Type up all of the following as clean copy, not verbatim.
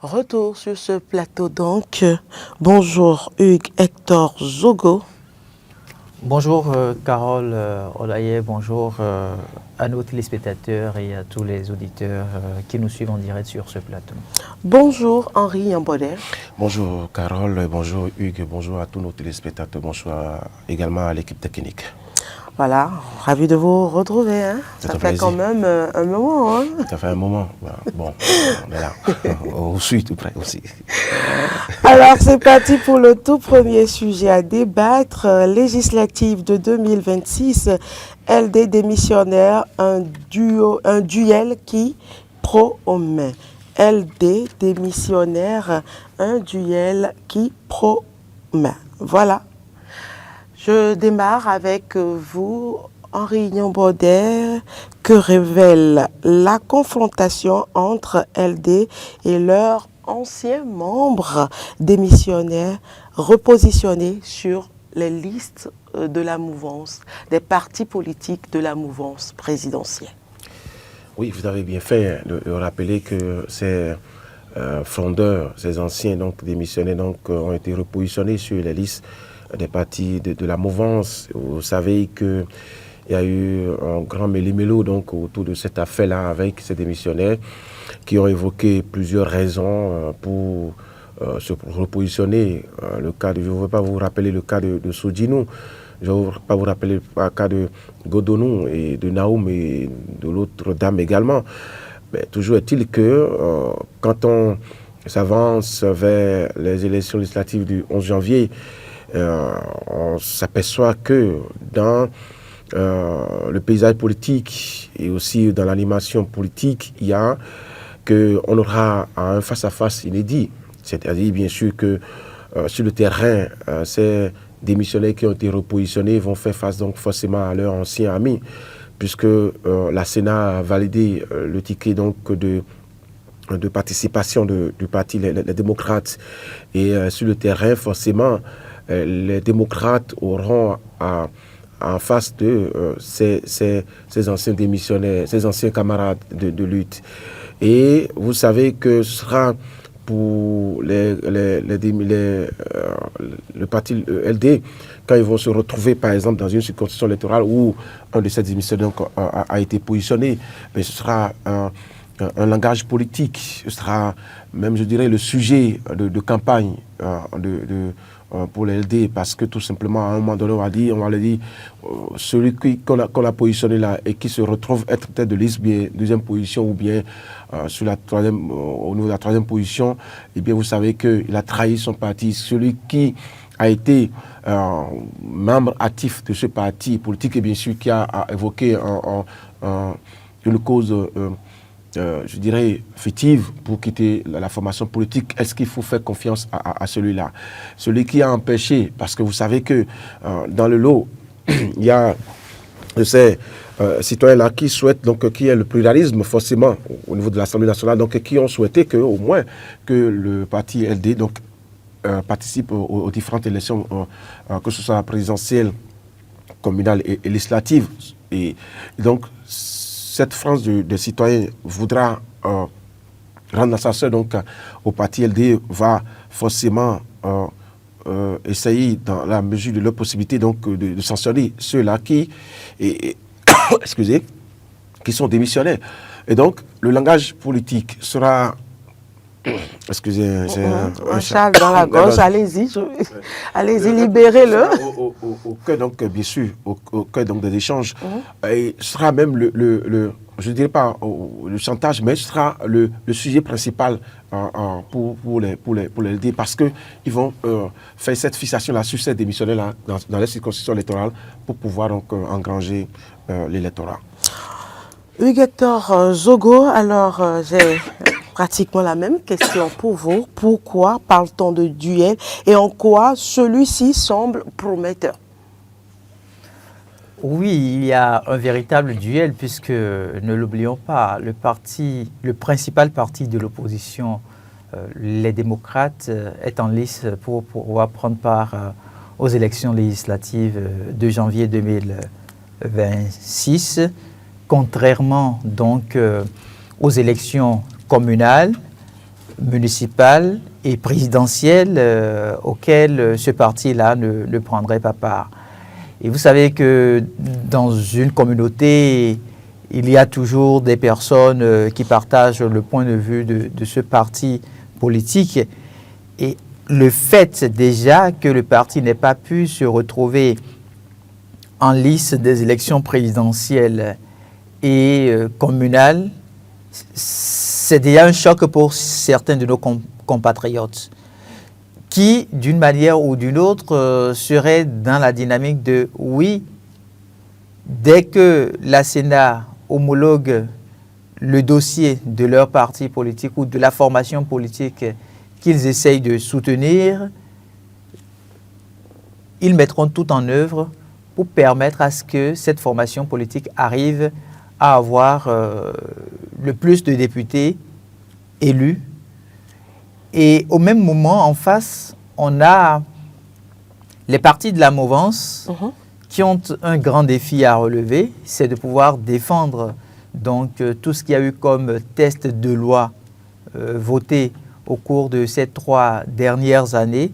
Retour sur ce plateau donc. Bonjour Hugues Hector Zogo. Bonjour Carole Olaye, bonjour à nos téléspectateurs et à tous les auditeurs qui nous suivent en direct sur ce plateau. Bonjour Henri Yambodé. Bonjour Carole, bonjour Hugues, bonjour à tous nos téléspectateurs, bonjour également à l'équipe technique. Voilà, ravi de vous retrouver. Hein. Ça fait plaisir. quand même un moment. Hein. Ça fait un moment. Bon, on est là. On suit tout près aussi. Alors, c'est parti pour le tout premier sujet à débattre. Législative de 2026, LD démissionnaire, un duel qui promet. LD démissionnaire, un duel qui promet. Voilà. Je démarre avec vous, Henri Yambodé. Que révèle la confrontation entre LD et leurs anciens membres démissionnaires repositionnés sur les listes de la mouvance, des partis politiques de la mouvance présidentielle? Oui, vous avez bien fait de rappeler que ces fondeurs, ces anciens donc, démissionnaires ont été repositionnés sur les listes des partis de la mouvance. Vous savez qu'il y a eu un grand méli-mélo donc autour de cette affaire-là avec ces démissionnaires qui ont évoqué plusieurs raisons pour se repositionner. Le cas je ne veux pas vous rappeler le cas de Sodjinou, je ne veux pas vous rappeler le cas de Godonou et de Naoum et de l'autre dame également. Mais toujours est-il que quand on s'avance vers les élections législatives du 11 janvier, on s'aperçoit que dans le paysage politique et aussi dans l'animation politique, il y a qu'on aura un face-à-face inédit. C'est-à-dire, bien sûr, que sur le terrain, ces démissionnaires qui ont été repositionnés vont faire face donc forcément à leurs anciens amis, puisque la Sénat a validé le ticket donc de participation du parti les démocrates. Et sur le terrain, forcément, les démocrates auront en face de ces anciens démissionnaires, ces anciens camarades de lutte. Et vous savez que ce sera pour le parti LD, quand ils vont se retrouver, par exemple, dans une circonscription électorale où un de ces démissionnaires a été positionné, mais ce sera un langage politique, ce sera même, je dirais, le sujet de campagne pour l'LD, parce que tout simplement, à un moment donné, on va le dire, celui qu'on a positionné là et qui se retrouve être peut-être de liste bien deuxième position ou bien sur la troisième, au niveau de la troisième position, eh bien, vous savez qu'il a trahi son parti. Celui qui a été membre actif de ce parti politique et bien sûr qui a évoqué une cause je dirais, fictive pour quitter la formation politique, est-ce qu'il faut faire confiance à celui-là? Celui qui a empêché, parce que vous savez que dans le lot, il y a ces citoyens-là qui souhaitent donc qu'il y ait le pluralisme forcément au niveau de l'Assemblée nationale, donc qui ont souhaité que au moins que le parti LD donc participe aux différentes élections, que ce soit présidentielle, communale et législative. Et donc cette frange de citoyens voudra rendre ascenseur donc au parti LD, va forcément essayer dans la mesure de leur possibilité donc de sanctionner ceux-là qui excusez, qui sont démissionnaires. Et donc le langage politique sera excusez, j'ai un châle dans la gorge, allez-y, allez-y, libérez-le. Au cœur donc, bien sûr, au cœur donc des échanges. Et ce sera même je ne dirais pas le chantage, mais ce sera le sujet principal pour les LD, parce qu'ils vont faire cette fixation-là sur ces démissionnaires-là dans les circonscriptions électorales pour pouvoir donc engranger l'électorat. Hugues Hector Zogo, alors j'ai pratiquement la même question pour vous. Pourquoi parle-t-on de duel et en quoi celui-ci semble prometteur? Oui, il y a un véritable duel puisque, ne l'oublions pas, le principal parti de l'opposition, les démocrates, est en lice pour pouvoir prendre part aux élections législatives de janvier 2026, contrairement donc aux élections communales municipales et présidentielles auxquelles ce parti-là ne prendrait pas part. Et vous savez que dans une communauté, il y a toujours des personnes qui partagent le point de vue de ce parti politique. Et le fait déjà que le parti n'ait pas pu se retrouver en lice des élections présidentielles et communales, c'est déjà un choc pour certains de nos compatriotes qui, d'une manière ou d'une autre, seraient dans la dynamique de oui, dès que la Sénat homologue le dossier de leur parti politique ou de la formation politique qu'ils essayent de soutenir, ils mettront tout en œuvre pour permettre à ce que cette formation politique arrive à avoir le plus de députés élus. Et au même moment, en face, on a les partis de la mouvance qui ont un grand défi à relever, c'est de pouvoir défendre donc tout ce qu'il y a eu comme test de loi voté au cours de ces 3 dernières années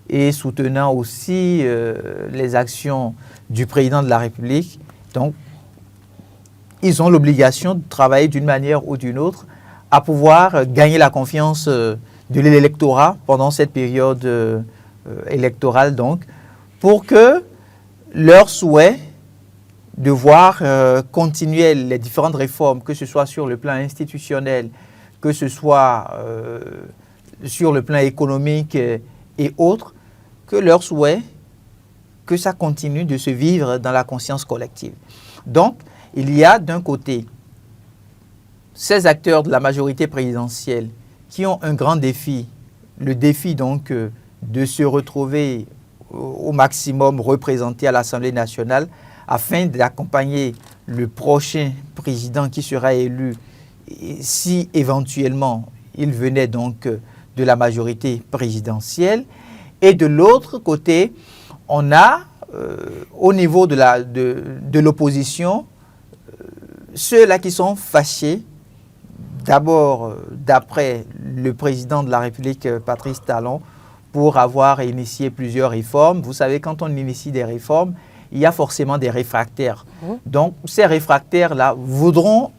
et soutenant aussi les actions du président de la République. Donc, ils ont l'obligation de travailler d'une manière ou d'une autre à pouvoir gagner la confiance de l'électorat pendant cette période électorale, donc, pour que leur souhait de voir continuer les différentes réformes, que ce soit sur le plan institutionnel, que ce soit sur le plan économique et autres, que leur souhait, que ça continue de se vivre dans la conscience collective. Donc, il y a d'un côté ces acteurs de la majorité présidentielle qui ont un grand défi, le défi donc de se retrouver au maximum représentés à l'Assemblée nationale afin d'accompagner le prochain président qui sera élu si éventuellement il venait donc de la majorité présidentielle. Et de l'autre côté, on a au niveau de l'opposition ceux-là qui sont fâchés, d'abord d'après le président de la République, Patrice Talon, pour avoir initié plusieurs réformes. Vous savez, quand on initie des réformes, il y a forcément des réfractaires. Donc, ces réfractaires-là voudront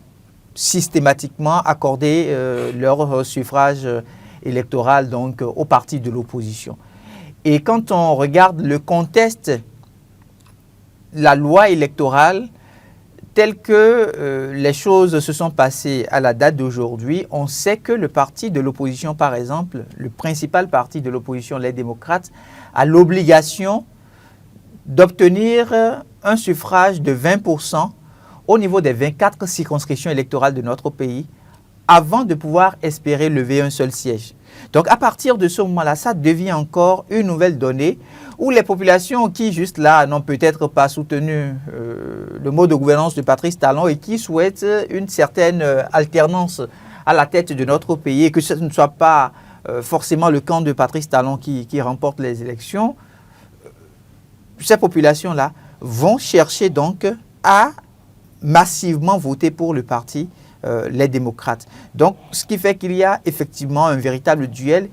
systématiquement accorder leur suffrage électoral donc, au parti de l'opposition. Et quand on regarde le contexte, la loi électorale, telle que les choses se sont passées à la date d'aujourd'hui, on sait que le parti de l'opposition, par exemple, le principal parti de l'opposition, les démocrates, a l'obligation d'obtenir un suffrage de 20% au niveau des 24 circonscriptions électorales de notre pays avant de pouvoir espérer lever un seul siège. Donc à partir de ce moment-là, ça devient encore une nouvelle donnée où les populations qui juste là n'ont peut-être pas soutenu le mode de gouvernance de Patrice Talon et qui souhaitent une certaine alternance à la tête de notre pays et que ce ne soit pas forcément le camp de Patrice Talon qui remporte les élections, ces populations-là vont chercher donc à massivement voter pour le parti les démocrates. Donc, ce qui fait qu'il y a effectivement un véritable duel.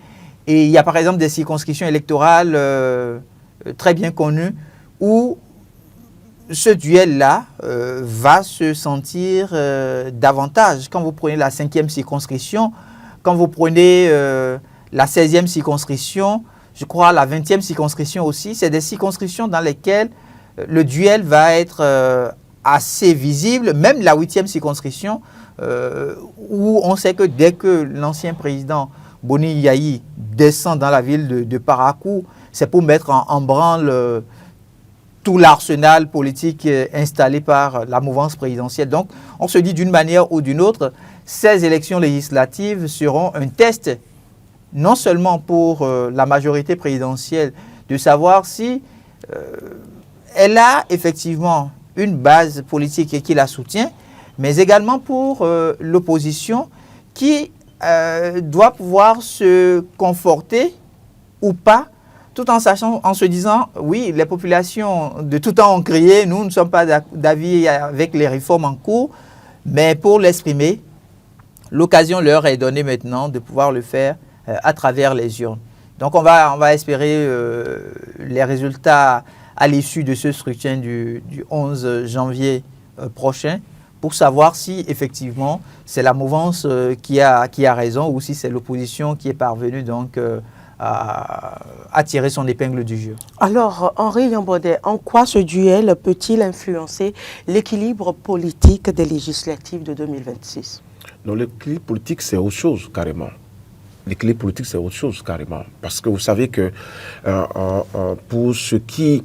Et il y a par exemple des circonscriptions électorales très bien connues où ce duel-là va se sentir davantage. Quand vous prenez la 5e circonscription, quand vous prenez la 16e circonscription, je crois la 20e circonscription aussi, c'est des circonscriptions dans lesquelles le duel va être assez visible, même la 8e circonscription, où on sait que dès que l'ancien président Boni Yayi descend dans la ville de Parakou, c'est pour mettre en branle tout l'arsenal politique installé par la mouvance présidentielle. Donc, on se dit d'une manière ou d'une autre, ces élections législatives seront un test, non seulement pour la majorité présidentielle, de savoir si elle a effectivement une base politique qui la soutient, mais également pour l'opposition qui doit pouvoir se conforter ou pas, tout en sachant, en se disant, oui, les populations de tout temps ont crié, nous ne sommes pas d'avis avec les réformes en cours, mais pour l'exprimer, l'occasion leur est donnée maintenant de pouvoir le faire à travers les urnes. Donc on va espérer les résultats à l'issue de ce scrutin du 11 janvier prochain pour savoir si effectivement c'est la mouvance qui a raison ou si c'est l'opposition qui est parvenue donc à tirer son épingle du jeu. Alors, Henri Yambaudet, en quoi ce duel peut-il influencer l'équilibre politique des législatives de 2026? Non, l'équilibre politique, c'est autre chose, carrément. L'équilibre politique, c'est autre chose, carrément. Parce que vous savez que pour ceux qui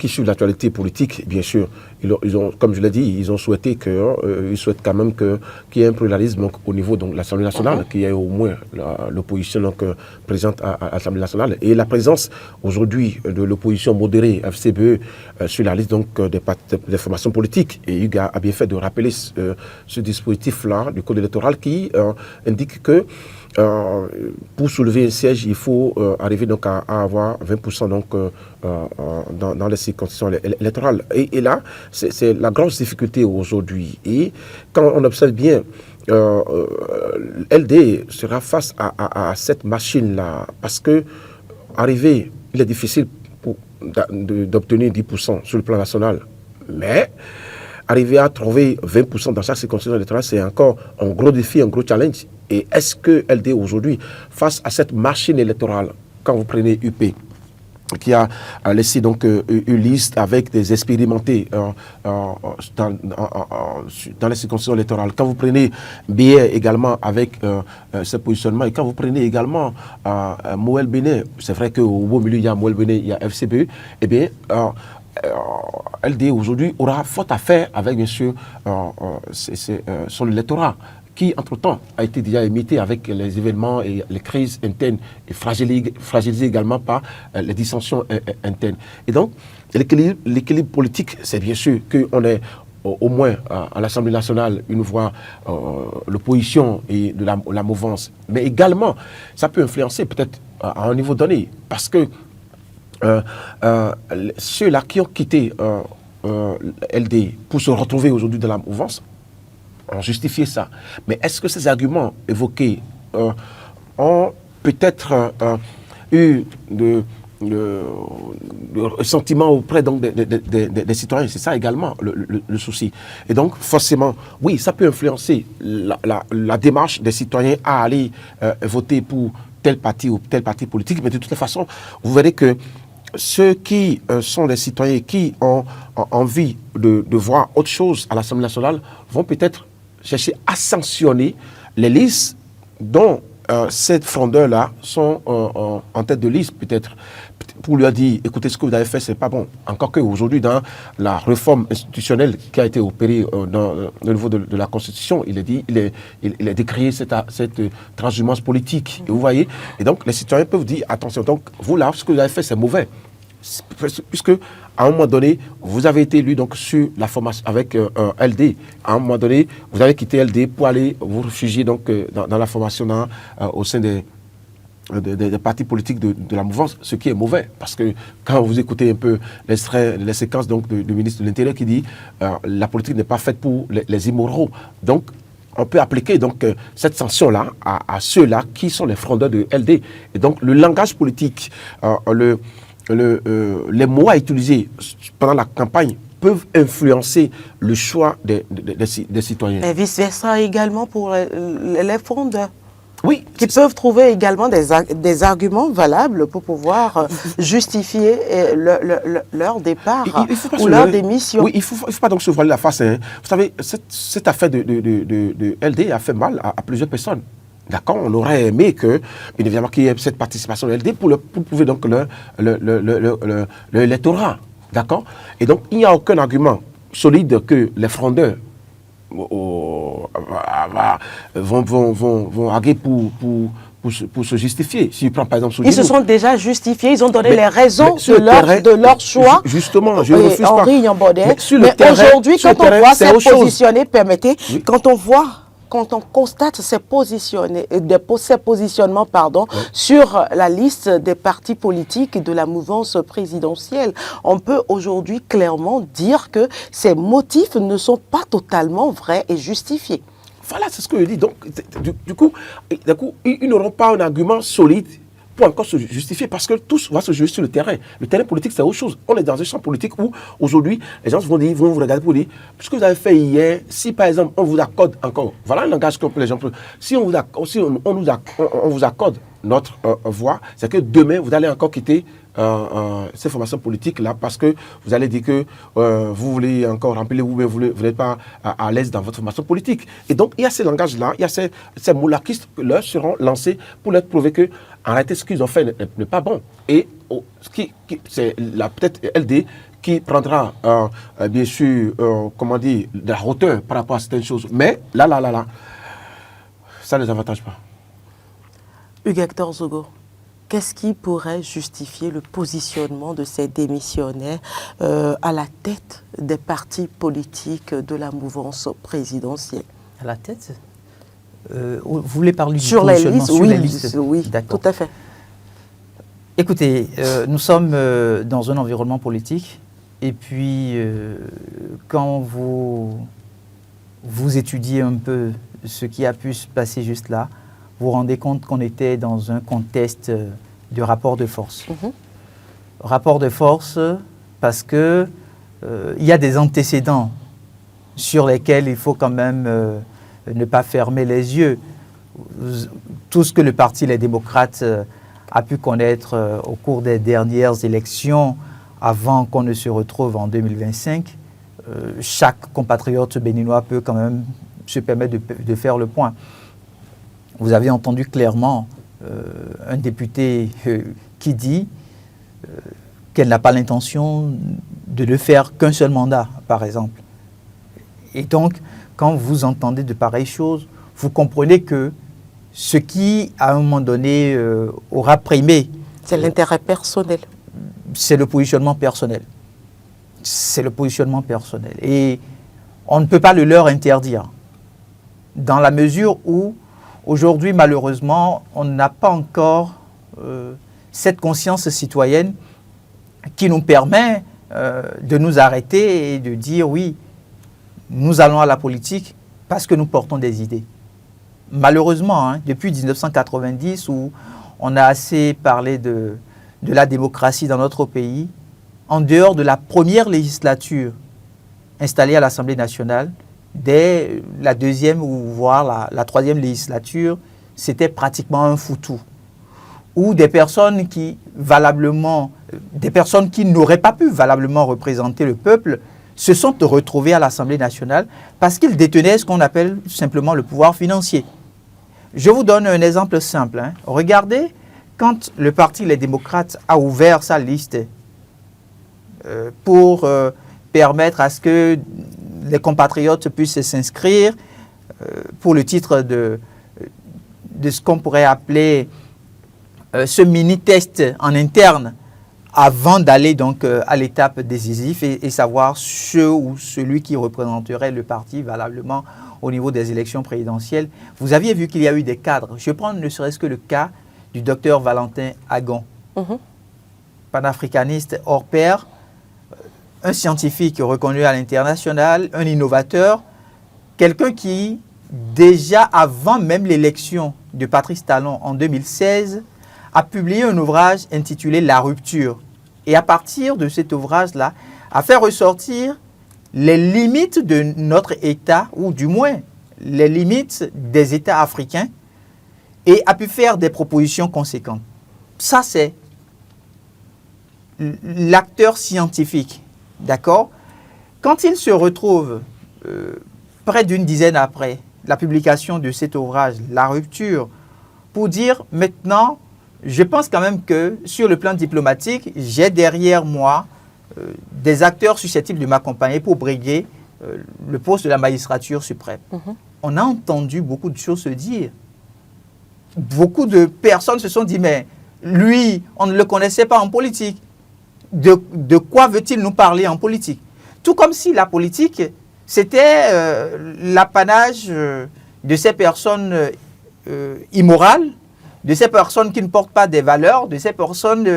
suivent l'actualité politique, bien sûr, ils ont, comme je l'ai dit, ils ont souhaité ils souhaitent quand même qu'il y ait un pluralisme donc, au niveau de l'Assemblée nationale, qu'il y ait au moins l'opposition présente à l'Assemblée nationale. Et la présence aujourd'hui de l'opposition modérée, FCBE, sur la liste donc, des formations politiques. Et Hugues a bien fait de rappeler ce dispositif-là du code électoral qui indique que pour soulever un siège, il faut arriver donc à avoir 20% donc, dans les circonscriptions électorales. Et là, c'est la grosse difficulté aujourd'hui. Et quand on observe bien, LD sera face à cette machine-là, parce que il est difficile d'obtenir 10% sur le plan national, mais arriver à trouver 20% dans chaque circonscription électorale, c'est encore un gros défi, un gros challenge. Et est-ce que LD aujourd'hui, face à cette machine électorale, quand vous prenez UP, qui a laissé donc une liste avec des expérimentés dans les circonscriptions électorales. Quand vous prenez BR également avec ce positionnement, et quand vous prenez également Moël Bénin, c'est vrai qu'au beau milieu, il y a Moël Bénin, il y a FCBE, eh bien, LD aujourd'hui aura faute à faire avec, bien sûr, son électorat, qui, entre-temps, a été déjà imité avec les événements et les crises internes et fragilisé également par les dissensions internes. Et donc, l'équilibre politique, c'est bien sûr qu'on ait au moins à l'Assemblée nationale une voix, l'opposition et de la mouvance. Mais également, ça peut influencer peut-être à un niveau donné, parce que ceux-là qui ont quitté LD pour se retrouver aujourd'hui dans la mouvance, ont justifié ça. Mais est-ce que ces arguments évoqués ont peut-être eu de sentiment auprès donc, des citoyens? C'est ça également le souci. Et donc, forcément, oui, ça peut influencer la démarche des citoyens à aller voter pour tel parti ou tel parti politique, mais de toute façon, vous verrez que ceux qui sont des citoyens qui ont envie de voir autre chose à l'Assemblée nationale vont peut-être chercher à sanctionner les listes dont ces frondeurs-là sont en tête de liste, peut-être, pour lui dire, écoutez, ce que vous avez fait, c'est pas bon. Encore qu'aujourd'hui, dans la réforme institutionnelle qui a été opérée au niveau de la Constitution, il a décrié cette transhumance politique. Et vous voyez, et donc les citoyens peuvent dire, attention, donc vous là, ce que vous avez fait, c'est mauvais. Puisque, à un moment donné, vous avez été élu donc, sur la formation avec LD. À un moment donné, vous avez quitté LD pour aller vous réfugier donc, dans la formation au sein des partis politiques de la mouvance, ce qui est mauvais. Parce que quand vous écoutez un peu les séquences donc, du ministre de l'Intérieur qui dit la politique n'est pas faite pour les immoraux. Donc, on peut appliquer donc, cette sanction-là à ceux-là qui sont les frondeurs de LD. Et donc, le langage politique, les mots à utiliser pendant la campagne peuvent influencer le choix des citoyens. Et vice-versa également pour les frondeurs. Oui. Qui peuvent trouver également des arguments valables pour pouvoir justifier leur départ ou leur démission. Oui, il ne faut pas donc se voiler la face. Hein. Vous savez, cette affaire de LD a fait mal à plusieurs personnes. D'accord, on aurait aimé que, bien évidemment, qu'il y ait cette participation de LD pour prouver donc l'électorat. D'accord. Et donc, il n'y a aucun argument solide que les frondeurs vont arguer pour se justifier. Si je prends par exemple... Ils se sont déjà justifiés, ils ont donné les raisons de leur choix. Justement, je ne refuse pas. Henri Yambaudet. Mais aujourd'hui, quand on voit ces positionnés, permettez, quand on constate ces positionnements sur la liste des partis politiques et de la mouvance présidentielle, on peut aujourd'hui clairement dire que ces motifs ne sont pas totalement vrais et justifiés. Voilà, c'est ce que je dis. Donc, du coup, ils n'auront pas un argument solide pour encore se justifier, parce que tout va se jouer sur le terrain. Le terrain politique, c'est autre chose. On est dans un champ politique où, aujourd'hui, les gens vont vous regarder pour dire, ce que vous avez fait hier, si par exemple, on vous accorde encore, voilà un langage que les gens peuvent, si on vous accorde notre voix, c'est que demain, vous allez encore quitter ces formations politiques-là, parce que vous allez dire que vous voulez encore remplir, vous n'êtes pas à l'aise dans votre formation politique. Et donc, il y a ces langages-là, il y a ces mots-là qui leur seront lancés pour leur prouver que, en réalité, ce qu'ils ont fait n'est pas bon. Et c'est peut-être LD qui prendra, bien sûr, comment dire, de la hauteur par rapport à certaines choses. Mais là, ça ne les avantage pas. Hugues-Hector Zogo, qu'est-ce qui pourrait justifier le positionnement de ces démissionnaires à la tête des partis politiques de la mouvance présidentielle? À la tête vous voulez parler du sur les positionnement listes? sur les listes? Oui, tout à fait. Écoutez, nous sommes dans un environnement politique, et puis quand vous étudiez un peu ce qui a pu se passer juste là, vous vous rendez compte qu'on était dans un contexte de rapport de force. Rapport de force parce que il y a des antécédents sur lesquels il faut quand même ne pas fermer les yeux. Tout ce que le Parti Les Démocrates a pu connaître au cours des dernières élections avant qu'on ne se retrouve en 2025, chaque compatriote béninois peut quand même se permettre de faire le point. Vous avez entendu clairement un député qui dit qu'elle n'a pas l'intention de ne faire qu'un seul mandat, par exemple. Et donc, quand vous entendez de pareilles choses, vous comprenez que ce qui, à un moment donné, aura primé... C'est l'intérêt personnel. C'est le positionnement personnel. C'est le positionnement personnel. Et on ne peut pas le leur interdire. Dans la mesure où, aujourd'hui, malheureusement, on n'a pas encore cette conscience citoyenne qui nous permet de nous arrêter et de dire oui, nous allons à la politique parce que nous portons des idées. Malheureusement, hein, depuis 1990, où on a assez parlé de la démocratie dans notre pays, en dehors de la première législature installée à l'Assemblée nationale, dès la deuxième ou voire la troisième législature, c'était pratiquement un foutou. Où des personnes qui n'auraient pas pu valablement représenter le peuple se sont retrouvés à l'Assemblée nationale parce qu'ils détenaient ce qu'on appelle simplement le pouvoir financier. Je vous donne un exemple simple. Hein. Regardez, quand le Parti Les Démocrates a ouvert sa liste pour permettre à ce que les compatriotes puissent s'inscrire pour le titre de ce qu'on pourrait appeler ce mini-test en interne avant d'aller donc à l'étape décisive et savoir ce ou celui qui représenterait le parti valablement au niveau des élections présidentielles. Vous aviez vu qu'il y a eu des cadres. Je prends ne serait-ce que le cas du docteur Valentin Agon, panafricaniste hors pair, un scientifique reconnu à l'international, un innovateur, quelqu'un qui, déjà avant même l'élection de Patrice Talon en 2016, a publié un ouvrage intitulé « La rupture ». Et à partir de cet ouvrage-là, a fait ressortir les limites de notre État, ou du moins les limites des États africains, et a pu faire des propositions conséquentes. Ça, c'est l'acteur scientifique, d'accord? Quand il se retrouve près d'une dizaine après la publication de cet ouvrage, La rupture, pour dire maintenant, je pense quand même que sur le plan diplomatique, j'ai derrière moi des acteurs susceptibles de m'accompagner pour briguer le poste de la magistrature suprême. On a entendu beaucoup de choses se dire. Beaucoup de personnes se sont dit, mais lui, on ne le connaissait pas en politique. De quoi veut-il nous parler en politique? Tout comme si la politique, c'était l'apanage de ces personnes immorales, de ces personnes qui ne portent pas des valeurs, de ces personnes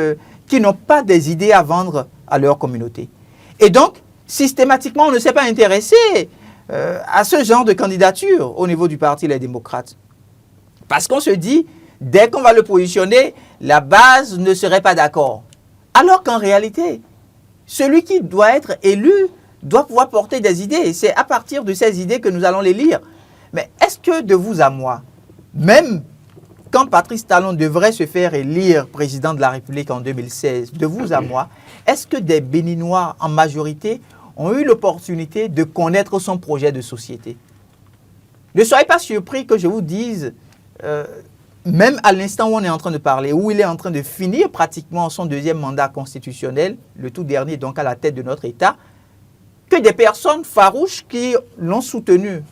qui n'ont pas des idées à vendre à leur communauté. Et donc, systématiquement, on ne s'est pas intéressé à ce genre de candidature au niveau du Parti Les Démocrates. Parce qu'on se dit, dès qu'on va le positionner, la base ne serait pas d'accord. Alors qu'en réalité, celui qui doit être élu doit pouvoir porter des idées. Et c'est à partir de ces idées que nous allons les lire. Mais est-ce que de vous à moi, même quand Patrice Talon devrait se faire élire président de la République en 2016, de vous à moi, est-ce que des Béninois en majorité ont eu l'opportunité de connaître son projet de société? Ne soyez pas surpris que je vous dise, même à l'instant où on est en train de parler, où il est en train de finir pratiquement son deuxième mandat constitutionnel, le tout dernier donc à la tête de notre État, que des personnes farouches qui l'ont soutenu,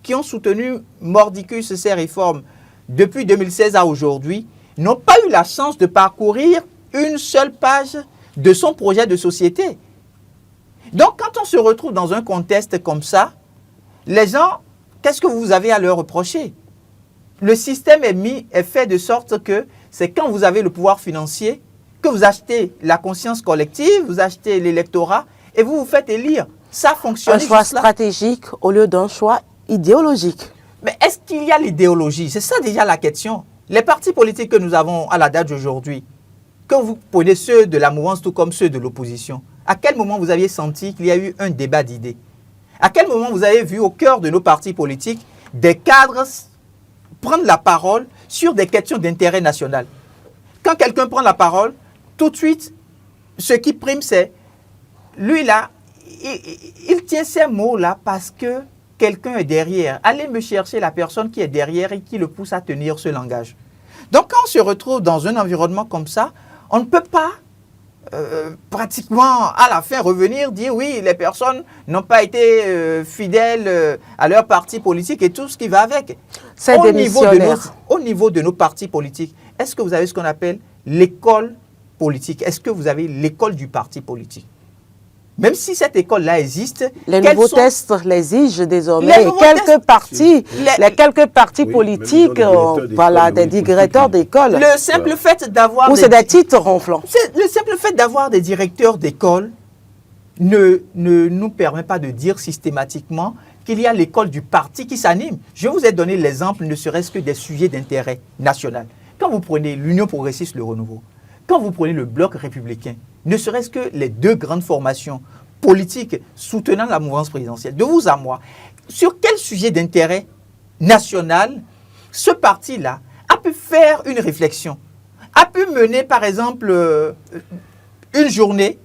qui ont soutenu mordicus ces réformes depuis 2016 à aujourd'hui, n'ont pas eu la chance de parcourir une seule page de son projet de société. Donc, quand on se retrouve dans un contexte comme ça, les gens, qu'est-ce que vous avez à leur reprocher? Le système est fait de sorte que c'est quand vous avez le pouvoir financier que vous achetez la conscience collective, vous achetez l'électorat et vous vous faites élire. Ça fonctionne. Un choix stratégique au lieu d'un choix idéologique. Mais est-ce qu'il y a l'idéologie? C'est ça déjà la question. Les partis politiques que nous avons à la date d'aujourd'hui, que vous prenez ceux de la mouvance tout comme ceux de l'opposition, à quel moment vous aviez senti qu'il y a eu un débat d'idées? À quel moment vous avez vu au cœur de nos partis politiques des cadres prendre la parole sur des questions d'intérêt national? Quand quelqu'un prend la parole, tout de suite, ce qui prime, c'est lui là, il tient ces mots-là parce que quelqu'un est derrière. Allez me chercher la personne qui est derrière et qui le pousse à tenir ce langage. Donc, quand on se retrouve dans un environnement comme ça, on ne peut pas pratiquement à la fin revenir dire oui, les personnes n'ont pas été fidèles à leur parti politique et tout ce qui va avec. C'est Au niveau de nos partis politiques, est-ce que vous avez ce qu'on appelle l'école politique? Est-ce que vous avez l'école du parti politique? Même si cette école-là existe, les nouveaux tests l'exigent désormais. Quelques partis politiques, voilà, des directeurs d'école. Le simple fait d'avoir ou c'est des titres ronflants. Le simple fait d'avoir des directeurs d'école ne nous permet pas de dire systématiquement qu'il y a l'école du parti qui s'anime. Je vous ai donné l'exemple, ne serait-ce que des sujets d'intérêt national. Quand vous prenez l'Union progressiste, le Renouveau, quand vous prenez le Bloc républicain, ne serait-ce que les deux grandes formations politiques soutenant la mouvance présidentielle, de vous à moi, sur quel sujet d'intérêt national ce parti-là a pu faire une réflexion, a pu mener par exemple une journée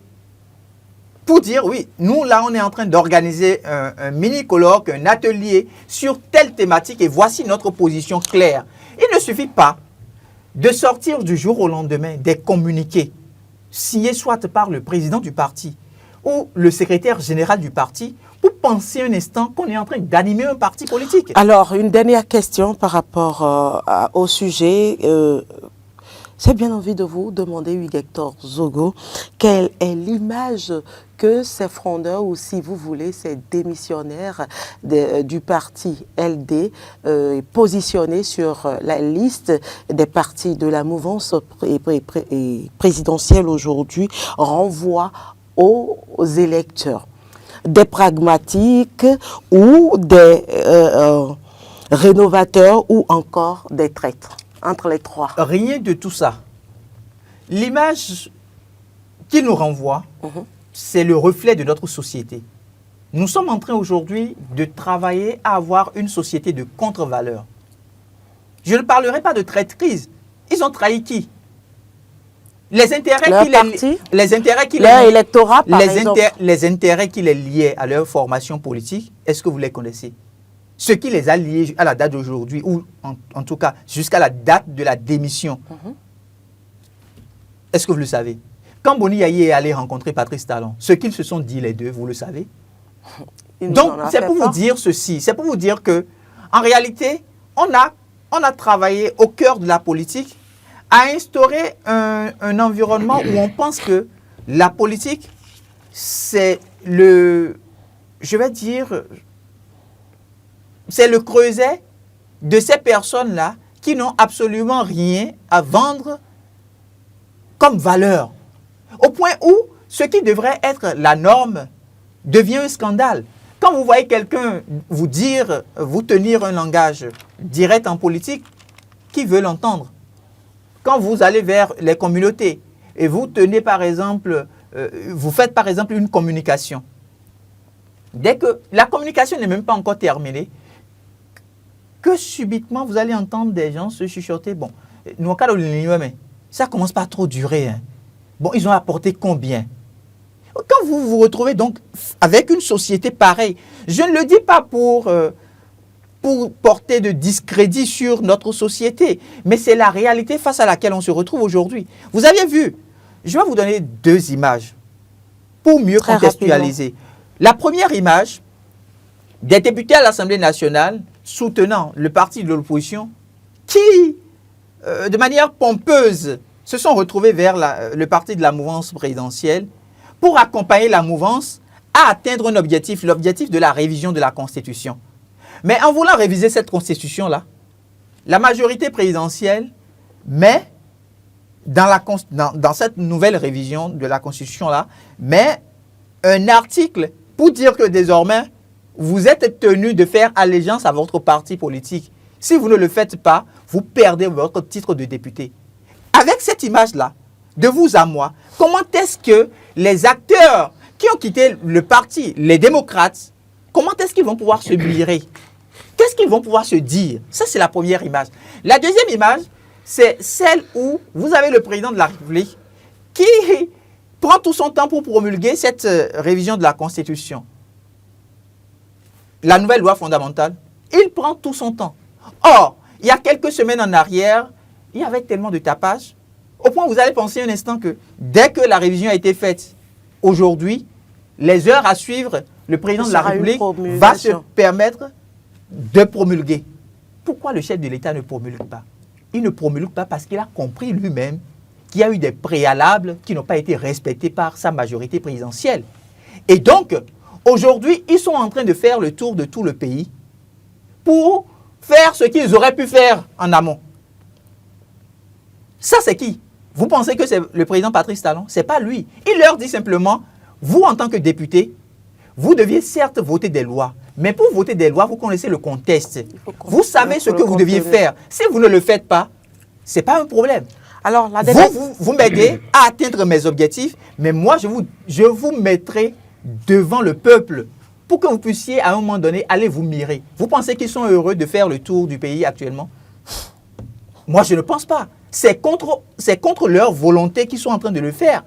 pour dire oui, nous là on est en train d'organiser un mini-colloque, un atelier sur telle thématique et voici notre position claire. Il ne suffit pas de sortir du jour au lendemain des communiqués signés soit par le président du parti ou le secrétaire général du parti pour penser un instant qu'on est en train d'animer un parti politique. Alors, une dernière question par rapport au sujet. J'ai bien envie de vous demander, Hugues-Hector Zogo, quelle est l'image que ces frondeurs, ou si vous voulez, ces démissionnaires du parti LD positionnés sur la liste des partis de la mouvance présidentielle aujourd'hui renvoient aux électeurs? Des pragmatiques ou des rénovateurs ou encore des traîtres? Entre les trois. Rien de tout ça. L'image qui nous renvoie, c'est le reflet de notre société. Nous sommes en train aujourd'hui de travailler à avoir une société de contre-valeurs. Je ne parlerai pas de traîtrise. Ils ont trahi qui? Les intérêts les intérêts qui les liaient à leur formation politique, est-ce que vous les connaissez? Ce qui les a liés à la date d'aujourd'hui, ou en tout cas jusqu'à la date de la démission. Est-ce que vous le savez? Quand Boni Yaye est allé rencontrer Patrice Talon, ce qu'ils se sont dit les deux, vous le savez? Donc, c'est pour vous dire ceci, c'est pour vous dire que, en réalité, on a travaillé au cœur de la politique à instaurer un environnement où on pense que la politique, c'est le creuset de ces personnes-là qui n'ont absolument rien à vendre comme valeur. Au point où ce qui devrait être la norme devient un scandale. Quand vous voyez quelqu'un vous tenir un langage direct en politique, qui veut l'entendre? Quand vous allez vers les communautés et vous tenez par exemple, vous faites par exemple une communication, dès que la communication n'est même pas encore terminée, que subitement vous allez entendre des gens se chuchoter, bon, nous au cas de mais ça commence pas à trop durer, hein. Bon, ils ont apporté combien? Quand vous vous retrouvez donc avec une société pareille, je ne le dis pas pour porter de discrédit sur notre société, mais c'est la réalité face à laquelle on se retrouve aujourd'hui. Vous avez vu, je vais vous donner 2 images pour mieux contextualiser. Rapidement. La première image, des députés à l'Assemblée nationale soutenant le parti de l'opposition qui, de manière pompeuse, se sont retrouvés vers le parti de la mouvance présidentielle pour accompagner la mouvance à atteindre un objectif, l'objectif de la révision de la Constitution. Mais en voulant réviser cette Constitution-là, la majorité présidentielle met dans cette nouvelle révision de la Constitution-là, met un article pour dire que désormais, vous êtes tenu de faire allégeance à votre parti politique. Si vous ne le faites pas, vous perdez votre titre de député. Avec cette image-là, de vous à moi, comment est-ce que les acteurs qui ont quitté le parti, les démocrates, comment est-ce qu'ils vont pouvoir se mirer? Qu'est-ce qu'ils vont pouvoir se dire? Ça, c'est la première image. La deuxième image, c'est celle où vous avez le président de la République qui prend tout son temps pour promulguer cette révision de la Constitution. La nouvelle loi fondamentale, il prend tout son temps. Or, il y a quelques semaines en arrière, il y avait tellement de tapage, au point où vous allez penser un instant que dès que la révision a été faite, aujourd'hui, les heures à suivre, le président de la République va se permettre de promulguer. Pourquoi le chef de l'État ne promulgue pas? Il ne promulgue pas parce qu'il a compris lui-même qu'il y a eu des préalables qui n'ont pas été respectés par sa majorité présidentielle. Et donc, aujourd'hui, ils sont en train de faire le tour de tout le pays pour faire ce qu'ils auraient pu faire en amont. Ça, c'est qui? Vous pensez que c'est le président Patrice Talon? Ce n'est pas lui. Il leur dit simplement, vous, en tant que député, vous deviez certes voter des lois, mais pour voter des lois, vous connaissez le contexte. Vous savez ce que vous deviez faire. Si vous ne le faites pas, ce n'est pas un problème. Alors, vous m'aidez à atteindre mes objectifs, mais moi, je vous mettrai devant le peuple pour que vous puissiez, à un moment donné, aller vous mirer. Vous pensez qu'ils sont heureux de faire le tour du pays actuellement? Moi, je ne pense pas. C'est contre leur volonté qu'ils sont en train de le faire.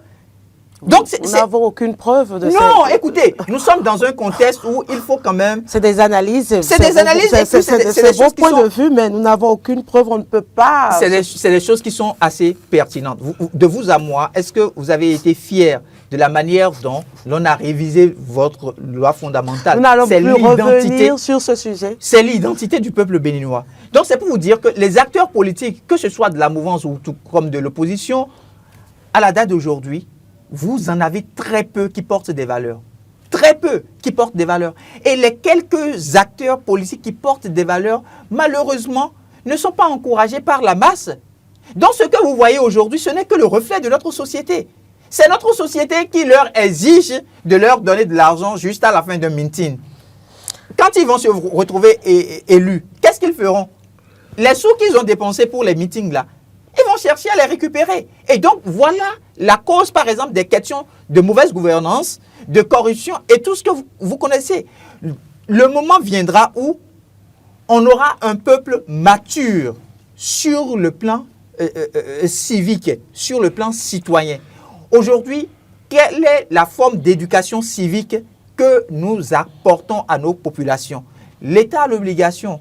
Donc, nous n'avons aucune preuve de ça. Non, écoutez, nous sommes dans un contexte où il faut quand même... C'est des analyses. C'est des analyses. C'est vos points de vue, mais nous n'avons aucune preuve, on ne peut pas... C'est des choses qui sont assez pertinentes. De vous à moi, est-ce que vous avez été fiers de la manière dont l'on a révisé votre loi fondamentale? Nous n'allons plus revenir sur ce sujet. C'est l'identité du peuple béninois. Donc, c'est pour vous dire que les acteurs politiques, que ce soit de la mouvance ou tout comme de l'opposition, à la date d'aujourd'hui, vous en avez très peu qui portent des valeurs. Très peu qui portent des valeurs. Et les quelques acteurs politiques qui portent des valeurs, malheureusement, ne sont pas encouragés par la masse. Donc, ce que vous voyez aujourd'hui, ce n'est que le reflet de notre société. C'est notre société qui leur exige de leur donner de l'argent juste à la fin d'un meeting. Quand ils vont se retrouver élus, qu'est-ce qu'ils feront? Les sous qu'ils ont dépensés pour les meetings là, ils vont chercher à les récupérer. Et donc, voilà la cause, par exemple, des questions de mauvaise gouvernance, de corruption et tout ce que vous connaissez. Le moment viendra où on aura un peuple mature sur le plan civique, sur le plan citoyen. Aujourd'hui, quelle est la forme d'éducation civique que nous apportons à nos populations? L'État a l'obligation,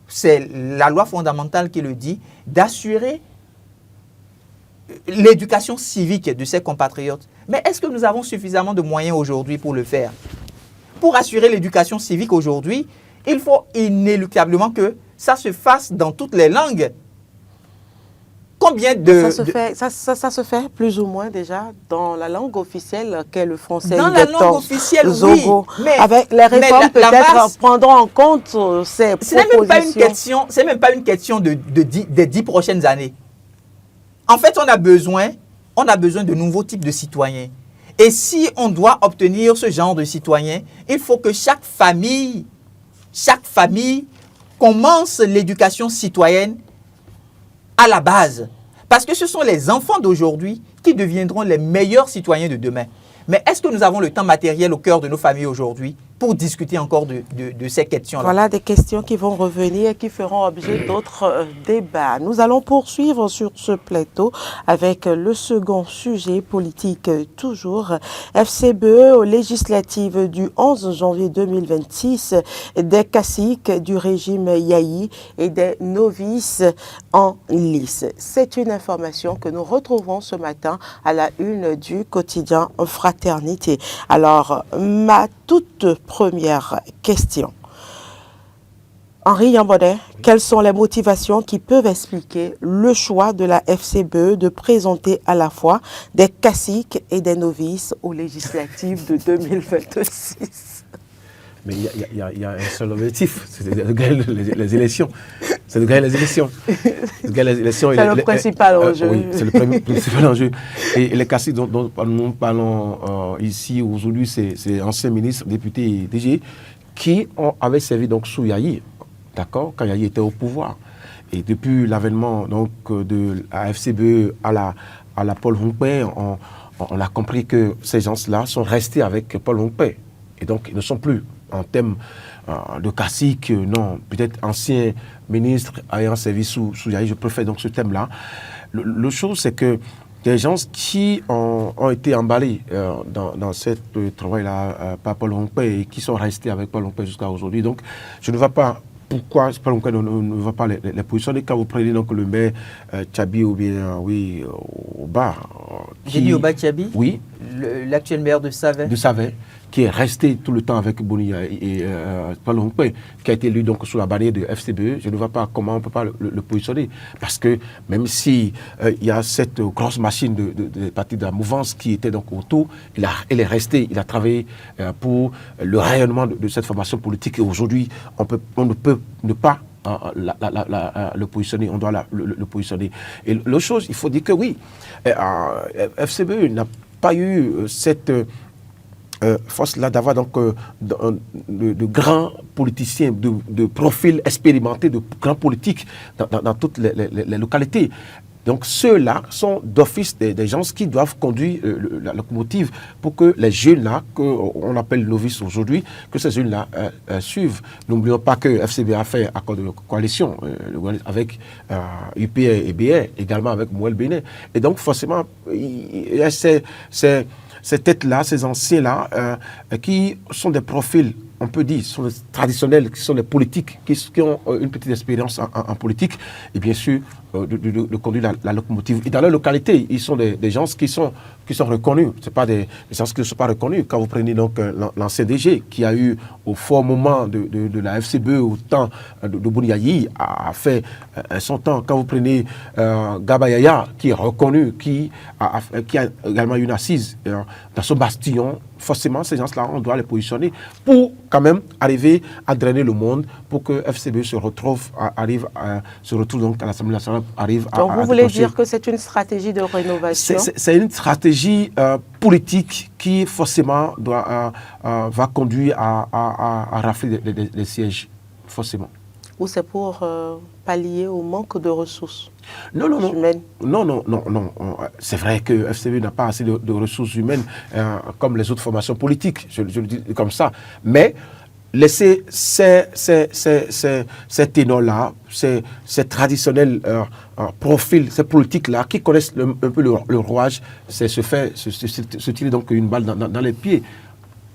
c'est la loi fondamentale qui le dit, d'assurer l'éducation civique de ses compatriotes. Mais est-ce que nous avons suffisamment de moyens aujourd'hui pour le faire? Pour assurer l'éducation civique aujourd'hui, il faut inéluctablement que ça se fasse dans toutes les langues. Combien de... Ça se fait plus ou moins déjà dans la langue officielle qu'est le français. Dans la langue officielle, oui. Mais avec les réformes, peut-être prendront en compte ces propositions. Ce n'est même pas une question des 10 prochaines années. En fait, on a besoin de nouveaux types de citoyens. Et si on doit obtenir ce genre de citoyens, il faut que chaque famille commence l'éducation citoyenne à la base. Parce que ce sont les enfants d'aujourd'hui qui deviendront les meilleurs citoyens de demain. Mais est-ce que nous avons le temps matériel au cœur de nos familles aujourd'hui pour discuter encore de ces questions-là? Voilà des questions qui vont revenir et qui feront objet d'autres débats. Nous allons poursuivre sur ce plateau avec le second sujet politique toujours. FCBE aux législatives du 11 janvier 2026, des caciques du régime Yahi et des novices en lice. C'est une information que nous retrouvons ce matin à la une du quotidien Fraternité. Alors, ma toute première question. Henri Yambaudet, quelles sont les motivations qui peuvent expliquer le choix de la FCBE de présenter à la fois des caciques et des novices aux législatives de 2026? Mais il y a un seul objectif, c'est de gagner les élections. C'est de gagner les élections. C'est le principal enjeu. Oui, c'est le principal enjeu. Et les caciques dont nous parlons ici aujourd'hui, c'est anciens ministres, députés et DG qui avaient servi donc sous Yahi, d'accord, quand Yahi était au pouvoir. Et depuis l'avènement donc de la FCBE à la Paul Hongpei, on a compris que ces gens-là sont restés avec Paul Hongpei. Et donc, ils ne sont plus en termes de cacique, non, peut-être anciens ministres ayant servi sous Yahi, je préfère donc ce thème-là. Le chose, c'est que des gens qui ont été emballés dans ce travail-là par Paul Hongpei et qui sont restés avec Paul Hongpei jusqu'à aujourd'hui. Donc, je ne vois pas pourquoi Paul Hongpei ne va pas les positionner. Quand vous prenez donc le maire Tchabi ou bien, oui, Oba. Génie Oba Tchabi? Oui. L'actuel maire de Savais. De Savais, qui est resté tout le temps avec Boni et Paul Hongpei, qui a été élu donc sous la bannière de FCBE. Je ne vois pas comment on ne peut pas le positionner. Parce que même si il y a cette grosse machine de partie de la mouvance qui était donc autour, il est resté, il a travaillé pour le rayonnement de cette formation politique. Et aujourd'hui, on ne peut ne pas le positionner, on doit le positionner. Et l'autre chose, il faut dire que oui, FCBE n'a pas eu cette force-là d'avoir donc de grands politiciens, de profils expérimentés, de grands politiques dans toutes les localités. Donc ceux-là sont d'office des gens qui doivent conduire la locomotive pour que les jeunes-là, qu'on appelle novices aujourd'hui, que ces jeunes-là suivent. N'oublions pas que FCB a fait accord de coalition avec UPR et BR, également avec Mouel Bénin. Et donc forcément, il y a ces têtes-là, ces anciens-là, qui sont des profils, on peut dire, sont des traditionnels, qui sont des politiques, qui ont une petite expérience en politique, et bien sûr, de conduire la locomotive. Et dans leur localité, ils sont des gens qui sont reconnus. Ce pas des gens qui ne sont pas reconnus. Quand vous prenez donc l'ancien DG, qui a eu au fort moment de la FCBE, au temps de Boni Yahi, a fait son temps. Quand vous prenez Gaba Yaya, qui est reconnu, qui a également une assise dans son bastion, forcément, ces gens-là, on doit les positionner pour quand même arriver à drainer le monde, pour que FCBE se retrouve donc à l'Assemblée nationale, arrive à... Donc vous voulez dire que c'est une stratégie de rénovation? C'est une stratégie politique qui forcément va conduire à rafler des sièges, forcément. Ou c'est pour pallier au manque de ressources humaines? Non. C'est vrai que FCBE n'a pas assez de ressources humaines comme les autres formations politiques, je le dis comme ça. Mais laisser ces ténors-là, ces traditionnels profils, ces politiques-là, qui connaissent un peu le rouage, c'est se tirer donc une balle dans les pieds.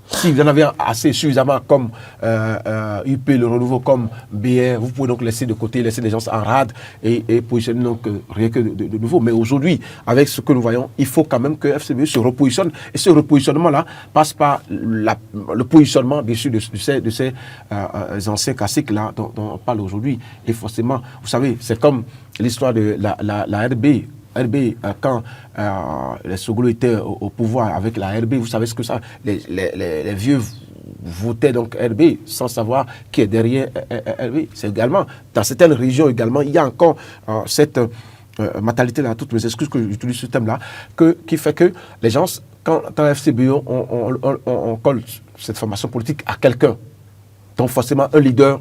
Si vous en avez assez suffisamment comme UP, le renouveau, comme BR, vous pouvez donc laisser de côté, laisser des gens en rade et positionner donc rien que de nouveau. Mais aujourd'hui, avec ce que nous voyons, il faut quand même que FCBE se repositionne. Et ce repositionnement-là passe par le positionnement, bien sûr, de ces anciens caciques-là dont on parle aujourd'hui. Et forcément, vous savez, c'est comme l'histoire de la RB. Quand les Sogolo étaient au pouvoir avec la RB, vous savez ce que ça... Les vieux votaient donc RB sans savoir qui est derrière RB. C'est également, dans certaines régions également, il y a encore cette mentalité-là, toutes mes excuses que j'utilise ce thème-là, qui fait que les gens, quand dans la FCBE, on colle cette formation politique à quelqu'un, donc forcément un leader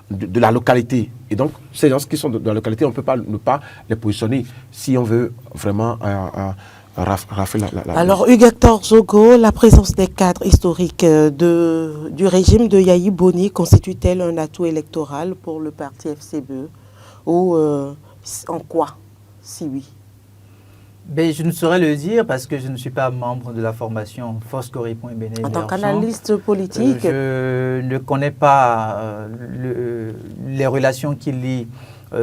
de la localité. Et donc, ces gens qui sont de la localité, on ne peut pas ne pas les positionner si on veut vraiment rafler la... Alors, Hugues-Hector Zogo, la présence des cadres historiques du régime de Yahi Boni constitue-t-elle un atout électoral pour le parti FCBE ou en quoi, si oui? Ben, je ne saurais le dire parce que je ne suis pas membre de la formation Foscori.bene. En tant qu'analyste politique, je ne connais pas les relations qui lient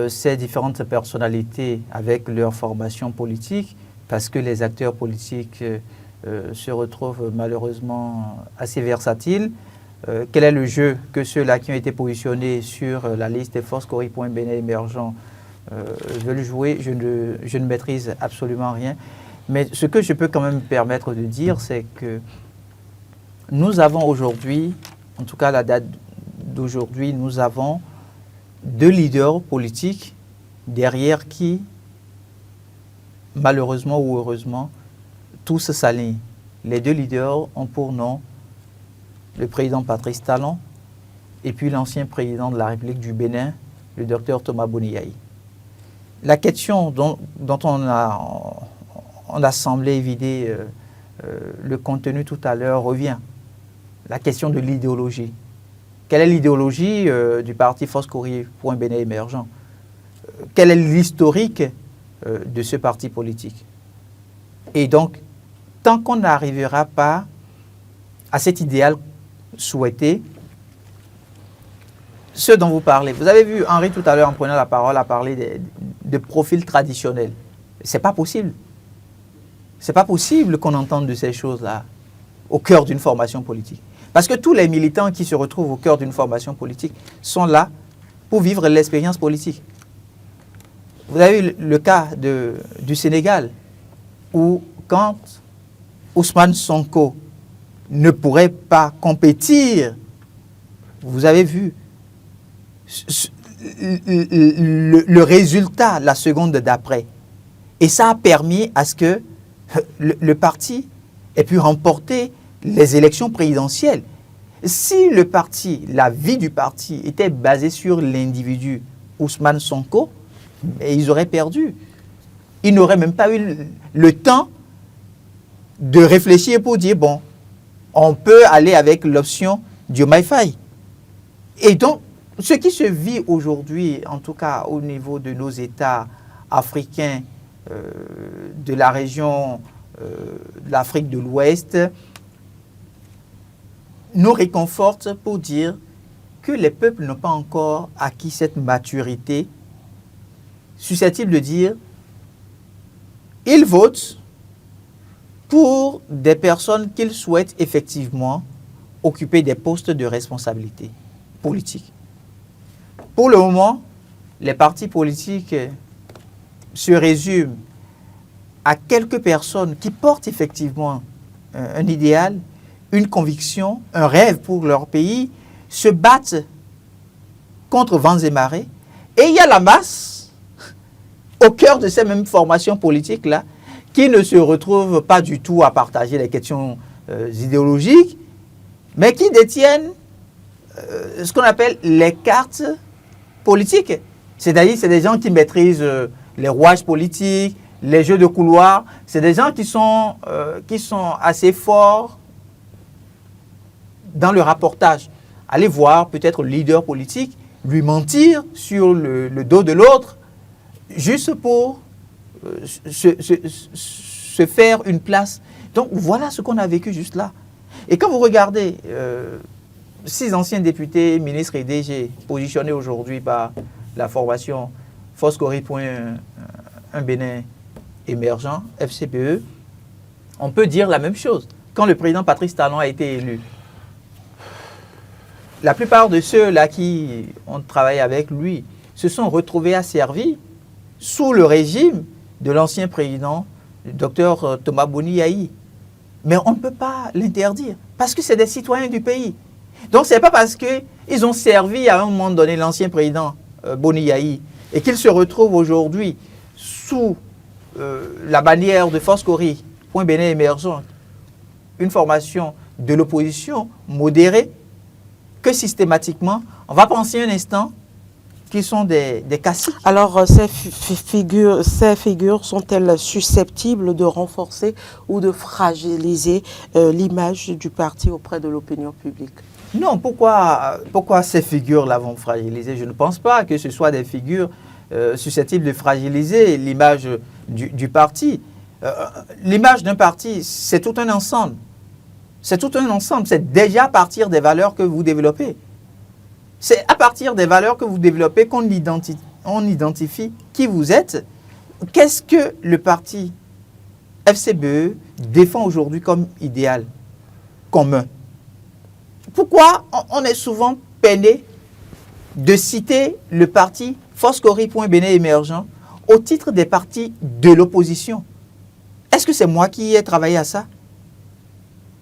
ces différentes personnalités avec leur formation politique, parce que les acteurs politiques se retrouvent malheureusement assez versatiles. Quel est le jeu que ceux-là qui ont été positionnés sur la liste Foscori.bene émergent veulent jouer? Je ne maîtrise absolument rien. Mais ce que je peux quand même me permettre de dire, c'est que nous avons aujourd'hui, en tout cas la date d'aujourd'hui, nous avons 2 leaders politiques derrière qui, malheureusement ou heureusement, tous s'alignent. Les 2 leaders ont pour nom le président Patrice Talon et puis l'ancien président de la République du Bénin, le docteur Thomas Boni Yahi. La question dont on a semblé évider le contenu tout à l'heure revient. La question de l'idéologie. Quelle est l'idéologie du parti Foscori.bene émergent? Quel est l'historique de ce parti politique? Et donc, tant qu'on n'arrivera pas à cet idéal souhaité, ce dont vous parlez. Vous avez vu Henri tout à l'heure en prenant la parole à parler de profils traditionnels. C'est pas possible. C'est pas possible qu'on entende de ces choses-là au cœur d'une formation politique. Parce que tous les militants qui se retrouvent au cœur d'une formation politique sont là pour vivre l'expérience politique. Vous avez eu le cas du Sénégal, où quand Ousmane Sonko ne pourrait pas compétir, vous avez vu le résultat la seconde d'après. Et ça a permis à ce que le parti ait pu remporter les élections présidentielles. Si le parti, la vie du parti était basée sur l'individu Ousmane Sonko, ils auraient perdu. Ils n'auraient même pas eu le temps de réfléchir pour dire, bon, on peut aller avec l'option Diomaye Faye. Et donc, ce qui se vit aujourd'hui, en tout cas au niveau de nos États africains, de la région de l'Afrique de l'Ouest, nous réconforte pour dire que les peuples n'ont pas encore acquis cette maturité susceptible de dire ils votent pour des personnes qu'ils souhaitent effectivement occuper des postes de responsabilité politique. Pour le moment, les partis politiques se résument à quelques personnes qui portent effectivement un idéal, une conviction, un rêve pour leur pays, se battent contre vents et marées. Et il y a la masse, au cœur de ces mêmes formations politiques-là, qui ne se retrouvent pas du tout à partager les questions idéologiques, mais qui détiennent ce qu'on appelle les cartes politiques. C'est-à-dire, c'est des gens qui maîtrisent les rouages politiques, les jeux de couloir. C'est des gens qui sont assez forts dans le rapportage. Allez voir peut-être le leader politique, lui mentir sur le dos de l'autre, juste pour se faire une place. Donc voilà ce qu'on a vécu juste là. Et quand vous regardez 6 anciens députés, ministres et DG positionnés aujourd'hui par la formation Foscori.bene émergent, FCBE, on peut dire la même chose. Quand le président Patrice Talon a été élu, la plupart de ceux-là qui ont travaillé avec lui se sont retrouvés asservis sous le régime de l'ancien président, le docteur Thomas Boni Yahi. Mais on ne peut pas l'interdire, parce que c'est des citoyens du pays. Donc ce n'est pas parce qu'ils ont servi à un moment donné l'ancien président Boni Yahi et qu'ils se retrouvent aujourd'hui sous la bannière de Foscori.bene Point Bénin Émergent, une formation de l'opposition modérée, que systématiquement, on va penser un instant qu'ils sont des caciques. Alors, ces figures sont-elles susceptibles de renforcer ou de fragiliser l'image du parti auprès de l'opinion publique? Non, pourquoi ces figures-là vont fragiliser? Je ne pense pas que ce soit des figures susceptibles de fragiliser l'image du parti. L'image d'un parti, c'est tout un ensemble. C'est tout un ensemble. C'est déjà à partir des valeurs que vous développez. C'est à partir des valeurs que vous développez qu'on identifie qui vous êtes. Qu'est-ce que le parti FCBE défend aujourd'hui comme idéal commun? Pourquoi on est souvent peiné de citer le parti Foscori Point Bénin Émergent au titre des partis de l'opposition? Est-ce que c'est moi qui ai travaillé à ça?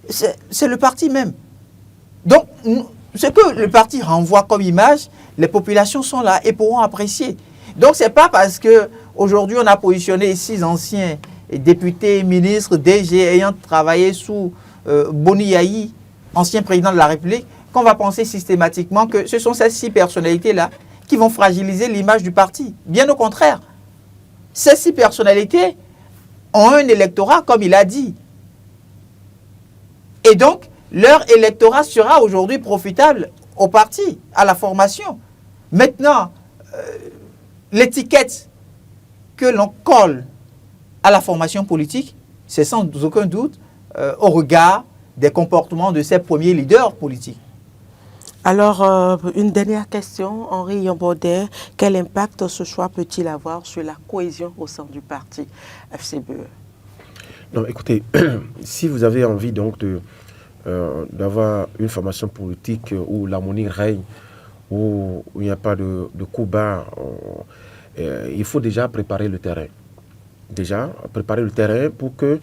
C'est le parti même. Donc, ce que le parti renvoie comme image, les populations sont là et pourront apprécier. Donc, ce n'est pas parce qu'aujourd'hui, on a positionné 6 anciens députés, ministres, DG ayant travaillé sous Boni Yayi, ancien président de la République, qu'on va penser systématiquement que ce sont ces 6 personnalités-là qui vont fragiliser l'image du parti. Bien au contraire. Ces 6 personnalités ont un électorat, comme il a dit. Et donc, leur électorat sera aujourd'hui profitable au parti, à la formation. Maintenant, l'étiquette que l'on colle à la formation politique, c'est sans aucun doute au regard des comportements de ces premiers leaders politiques. Alors, une dernière question, Henri Yambaudet. Quel impact ce choix peut-il avoir sur la cohésion au sein du parti FCBE? Non, écoutez, si vous avez envie donc d'avoir une formation politique où l'harmonie règne, où il n'y a pas de coups bas, il faut déjà préparer le terrain. Déjà, préparer le terrain pour que,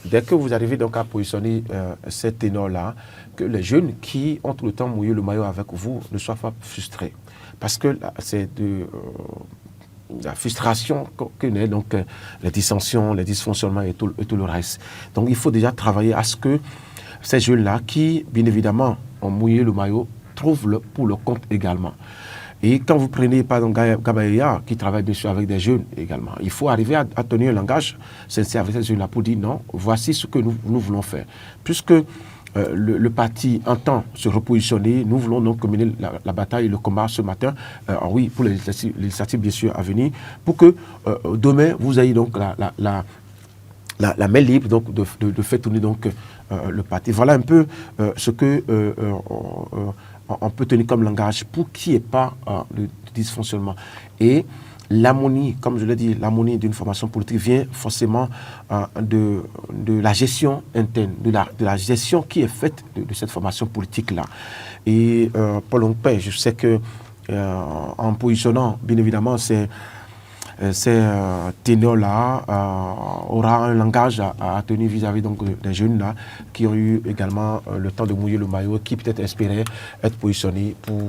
dès que vous arrivez donc à positionner ces ténors-là, que les jeunes qui ont tout le temps mouillé le maillot avec vous ne soient pas frustrés. Parce que c'est de la frustration que naît donc les dissensions, les dysfonctionnements et tout le reste. Donc il faut déjà travailler à ce que ces jeunes-là, qui bien évidemment ont mouillé le maillot, trouvent pour le compte également. Et quand vous prenez par exemple Gabaïa, qui travaille bien sûr avec des jeunes également, il faut arriver à tenir un langage sincère avec ces jeunes-là pour dire non, voici ce que nous voulons faire. Puisque le parti entend se repositionner, nous voulons donc mener la bataille, le combat ce matin, oui, pour les législatives bien sûr à venir, pour que demain vous ayez donc la main libre donc, de faire tourner donc, le parti. Voilà un peu ce que on peut tenir comme langage pour qu'il n'y ait pas de dysfonctionnement. Et l'harmonie, comme je l'ai dit, l'harmonie d'une formation politique vient forcément de la gestion interne, de la gestion qui est faite de cette formation politique-là. Et Paul Ongpei, je sais que en positionnant, bien évidemment, ces ténors-là aura un langage à tenir vis-à-vis donc des jeunes-là qui ont eu également le temps de mouiller le maillot, qui peut-être espéraient être positionnés pour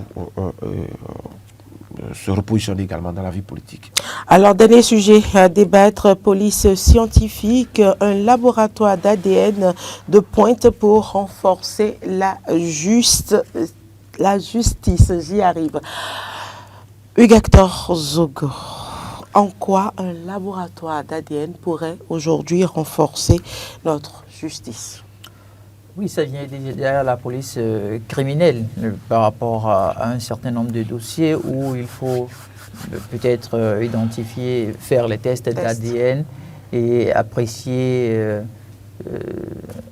se repositionner également dans la vie politique. Alors, dernier sujet à débattre, police scientifique, un laboratoire d'ADN de pointe pour renforcer la justice. J'y arrive. Hugues-Hector Zogo. En quoi un laboratoire d'ADN pourrait aujourd'hui renforcer notre justice? Oui, ça vient derrière la police criminelle par rapport à un certain nombre de dossiers où il faut peut-être identifier, faire les tests d'ADN et apprécier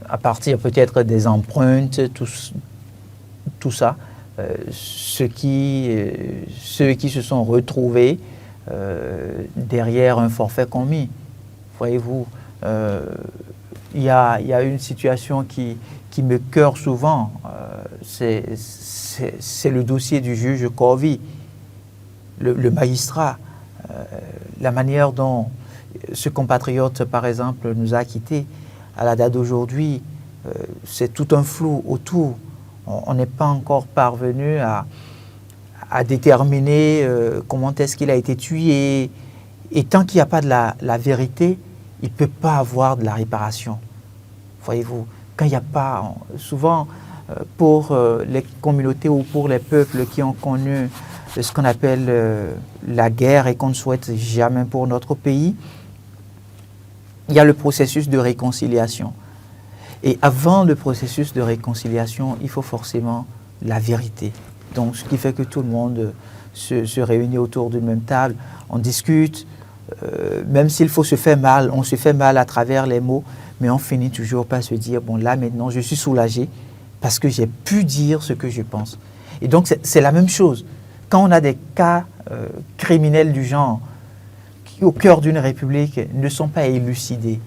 à partir peut-être des empreintes, tout ça, ceux qui se sont retrouvés derrière un forfait commis. Voyez-vous, il y a une situation qui me cœure souvent, c'est le dossier du juge Corvi, le magistrat, la manière dont ce compatriote, par exemple, nous a quittés à la date d'aujourd'hui, c'est tout un flou autour. On n'est pas encore parvenu à déterminer comment est-ce qu'il a été tué. Et tant qu'il n'y a pas de la vérité, il ne peut pas avoir de la réparation. voyez-vous, quand il n'y a pas, souvent pour les communautés ou pour les peuples qui ont connu ce qu'on appelle la guerre et qu'on ne souhaite jamais pour notre pays, il y a le processus de réconciliation. Et avant le processus de réconciliation, il faut forcément la vérité. Donc, ce qui fait que tout le monde se réunit autour d'une même table, on discute, même s'il faut se faire mal, on se fait mal à travers les mots, mais on finit toujours par se dire, bon là maintenant je suis soulagé parce que j'ai pu dire ce que je pense. Et donc c'est la même chose. Quand on a des cas criminels du genre qui au cœur d'une république ne sont pas élucidés,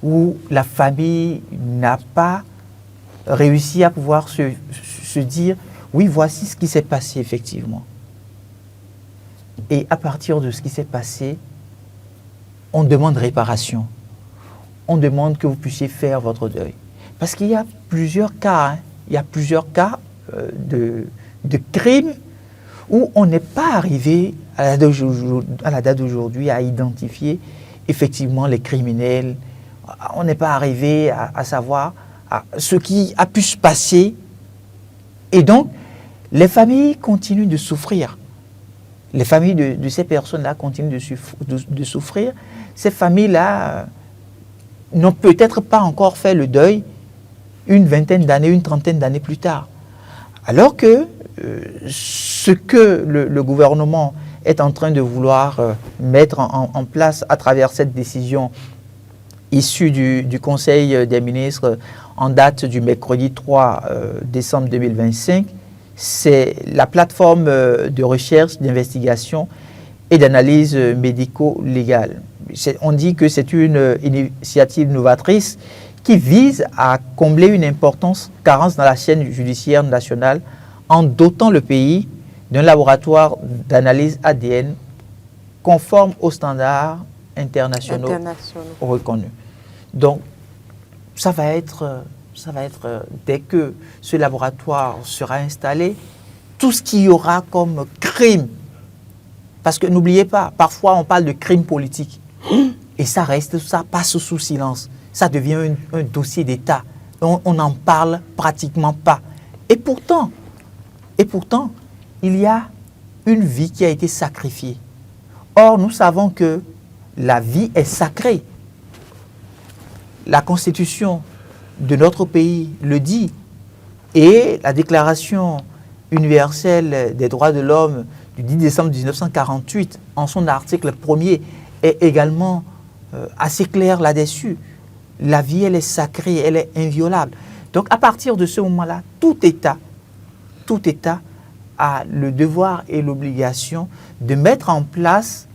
où la famille n'a pas réussi à pouvoir se dire, oui voici ce qui s'est passé effectivement. Et à partir de ce qui s'est passé, on demande réparation. On demande que vous puissiez faire votre deuil. Parce qu'il y a plusieurs cas, hein. Il y a plusieurs cas de crimes où on n'est pas arrivé à la date d'aujourd'hui à identifier effectivement les criminels. On n'est pas arrivé à savoir ce qui a pu se passer. Et donc, les familles continuent de souffrir. Les familles de ces personnes-là continuent de souffrir. Ces familles-là n'ont peut-être pas encore fait le deuil une vingtaine d'années, une trentaine d'années plus tard. Alors que ce que le gouvernement est en train de vouloir mettre en place à travers cette décision issue du Conseil des ministres en date du mercredi 3 décembre 2025, c'est la plateforme de recherche, d'investigation et d'analyse médico-légale. On dit que c'est une initiative novatrice qui vise à combler une importante carence dans la chaîne judiciaire nationale en dotant le pays d'un laboratoire d'analyse ADN conforme aux standards internationaux reconnus. Donc, ça va être dès que ce laboratoire sera installé, tout ce qu'il y aura comme crime, parce que n'oubliez pas, parfois on parle de crime politique, et ça passe sous silence. Ça devient un dossier d'État. On n'en parle pratiquement pas. Et pourtant, il y a une vie qui a été sacrifiée. Or, nous savons que la vie est sacrée. La Constitution de notre pays le dit. Et la Déclaration universelle des droits de l'homme du 10 décembre 1948, en son article 1er, est également assez claire là-dessus. La vie, elle est sacrée, elle est inviolable. Donc, à partir de ce moment-là, tout État a le devoir et l'obligation de mettre en place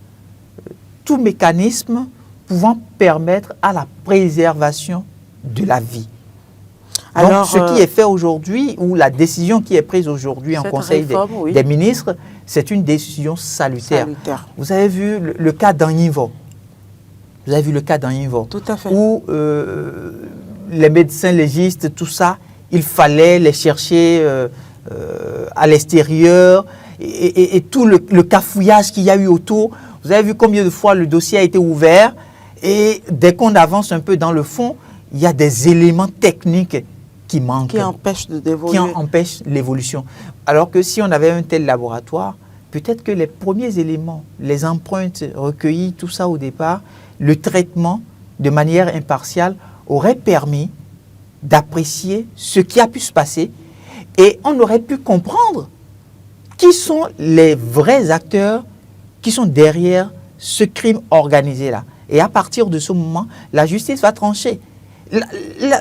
tout mécanisme pouvant permettre à la préservation de la vie. Alors, donc, ce qui est fait aujourd'hui, ou la décision qui est prise aujourd'hui en Conseil des ministres, c'est une décision salutaire. Vous avez vu le cas d'Anyivo. Vous avez vu le cas d'Anyivo. Tout à fait. Où les médecins légistes, tout ça, il fallait les chercher à l'extérieur et tout le cafouillage qu'il y a eu autour. Vous avez vu combien de fois le dossier a été ouvert et dès qu'on avance un peu dans le fond, il y a des éléments techniques qui manquent. Qui empêchent d'évoluer. Qui empêchent l'évolution. Alors que si on avait un tel laboratoire, peut-être que les premiers éléments, les empreintes recueillies, tout ça au départ, le traitement de manière impartiale aurait permis d'apprécier ce qui a pu se passer et on aurait pu comprendre qui sont les vrais acteurs qui sont derrière ce crime organisé-là. Et à partir de ce moment, la justice va trancher.